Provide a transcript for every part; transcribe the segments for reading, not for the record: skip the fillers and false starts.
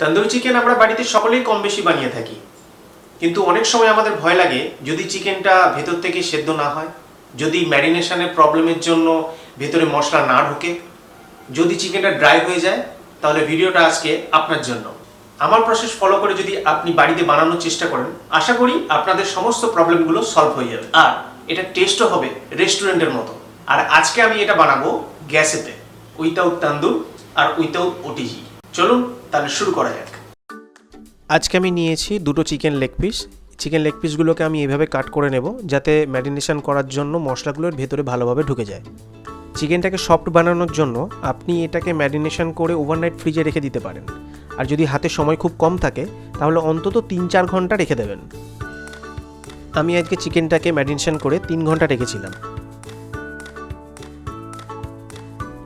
Tandoori chicken আমরা বাড়িতে সকলেই কম বেশি বানিয়ে থাকি, কিন্তু অনেক সময় আমাদের ভয় লাগে যদি চিকেনটা ভেতর থেকে সেদ্ধ না হয়, যদি ম্যারিনেশনের প্রবলেমের জন্য ভেতরে মশলা না ঢোকে, যদি চিকেনটা ড্রাই হয়ে যায়, তাহলে ভিডিওটা আজকে আপনার জন্য। আমার প্রসেস ফলো করে যদি আপনি বাড়িতে বানানোর চেষ্টা করেন, আশা করি আপনাদের সমস্ত প্রবলেমগুলো সলভ হয়ে যাবে, আর এটা টেস্টও হবে রেস্টুরেন্টের মতো। আর আজকে আমি এটা বানাবো গ্যাসেতে, উইথাউট তান্দুর আর উইথাউট ওটিজি। চলুন তাহলে শুরু করা যাক। আজকে আমি নিয়েছি দুটো chicken leg piece. Chicken leg পিসগুলোকে আমি এভাবে কাট করে নেব যাতে ম্যারিনেশন করার জন্য মশলাগুলোর ভেতরে ভালোভাবে ঢুকে যায়। চিকেনটাকে সফট বানানোর জন্য আপনি এটাকে ম্যারিনেশন করে ওভারনাইট ফ্রিজে রেখে দিতে পারেন, আর যদি হাতে সময় খুব কম থাকে তাহলে অন্তত 3-4 ঘন্টা রেখে দেবেন। আমি আজকে চিকেনটাকে ম্যারিনেশন করে 3 ঘন্টা রেখেছিলাম।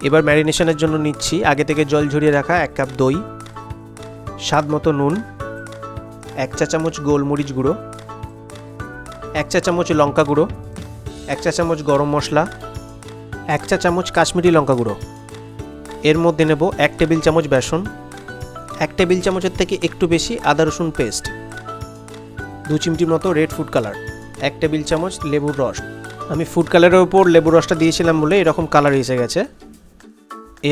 এবার ম্যারিনেশনের জন্য নিচ্ছি আগে থেকে জল ঝরিয়ে রাখা 1 কাপ দই, স্বাদ মতো নুন, 1 চা চামচ গোলমরিচ গুঁড়ো, 1 চা চামচ লঙ্কা গুঁড়ো, 1 চা চামচ গরম মশলা, 1 চা চামচ কাশ্মীরি লঙ্কা গুঁড়ো। এর মধ্যে নেব 1 টেবিল চামচ বেসন, 1 টেবিল চামচের থেকে একটু বেশি আদা রসুন পেস্ট, 2 চিমটি মতো রেড ফুড কালার, 1 টেবিল চামচ লেবুর রস। আমি ফুড কালারের উপর লেবুর রসটা দিয়েছিলাম বলে এরকম কালার এসে গেছে।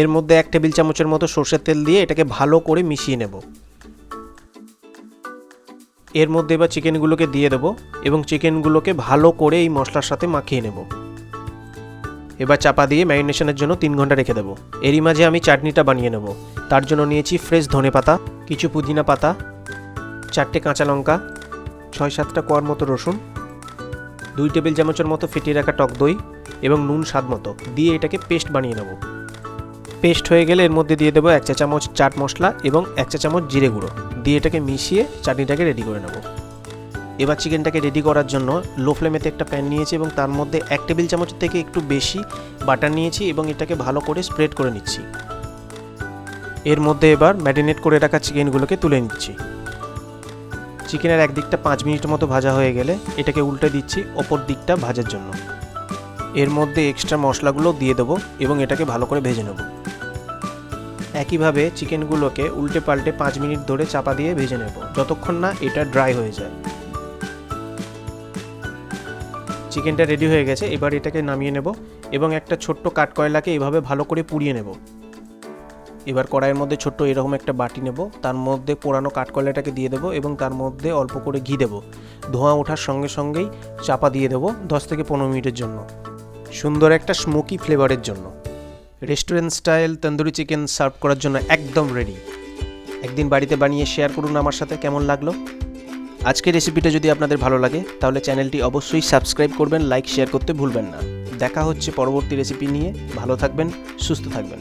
এর মধ্যে 1 টেবিল চামচের মতো সরষের তেল দিয়ে এটাকে ভালো করে মিশিয়ে নেব। এর মধ্যে এবার চিকেনগুলোকে দিয়ে দেবো এবং চিকেনগুলোকে ভালো করে এই মশলার সাথে মাখিয়ে নেব। এবার চাপা দিয়ে ম্যারিনেশনের জন্য 3 ঘন্টা রেখে দেবো। এরই মাঝে আমি চাটনিটা বানিয়ে নেব। তার জন্য নিয়েছি ফ্রেশ ধনেপাতা, কিছু পুদিনা পাতা, 4টে কাঁচা লঙ্কা, 6-7টা কোয়ার মতো রসুন, 2 টেবিল চামচের মতো ফেটিয়ে রাখা টক দই এবং নুন স্বাদ মতো দিয়ে এটাকে পেস্ট বানিয়ে নেব। পেস্ট হয়ে গেলে এর মধ্যে দিয়ে দেবো 1 চা চামচ চাট মশলা এবং 1 চা চামচ জিরে গুঁড়ো দিয়ে এটাকে মিশিয়ে চাটনিটাকে রেডি করে নেব। এবার চিকেনটাকে রেডি করার জন্য লো ফ্লেমেতে একটা প্যান নিয়েছি এবং তার মধ্যে 1 টেবিল চামচের থেকে একটু বেশি বাটার নিয়েছি এবং এটাকে ভালো করে স্প্রেড করে নিচ্ছি। এর মধ্যে এবার ম্যারিনেট করে রাখা চিকেনগুলোকে তুলে নিচ্ছি। চিকেনের এক দিকটা 5 মিনিট মতো ভাজা হয়ে গেলে এটাকে উল্টে দিচ্ছি অপর দিকটা ভাজার জন্য। এর মধ্যে এক্সট্রা মশলাগুলো দিয়ে দেবো এবং এটাকে ভালো করে ভেজে নেব। একইভাবে চিকেনগুলোকে উল্টে পাল্টে 5 মিনিট ধরে চাপা দিয়ে ভেজে নেব যতক্ষণ না এটা ড্রাই হয়ে যায়। চিকেনটা রেডি হয়ে গেছে, এবার এটাকে নামিয়ে নেব এবং একটা ছোট্ট কাঠকয়লাকে এভাবে ভালো করে পুড়িয়ে নেব। এবার কড়াইয়ের মধ্যে ছোট্ট এরকম একটা বাটি নেব, তার মধ্যে পোড়ানো কাঠকয়লাটাকে দিয়ে দেবো এবং তার মধ্যে অল্প করে ঘি দেবো। ধোঁয়া ওঠার সঙ্গে সঙ্গেই চাপা দিয়ে দেবো 10 থেকে 15 মিনিটের জন্য, সুন্দর একটা স্মোকি ফ্লেভারের জন্য। Restaurant style tandoori chicken serve করার জন্য একদম রেডি। একদিন বাড়িতে বানিয়ে শেয়ার করুন আমার সাথে কেমন লাগলো। আজকের রেসিপিটা যদি আপনাদের ভালো লাগে তাহলে চ্যানেলটি অবশ্যই সাবস্ক্রাইব করবেন, লাইক শেয়ার করতে ভুলবেন না। দেখা হচ্ছে পরবর্তী রেসিপি নিয়ে। ভালো থাকবেন, সুস্থ থাকবেন।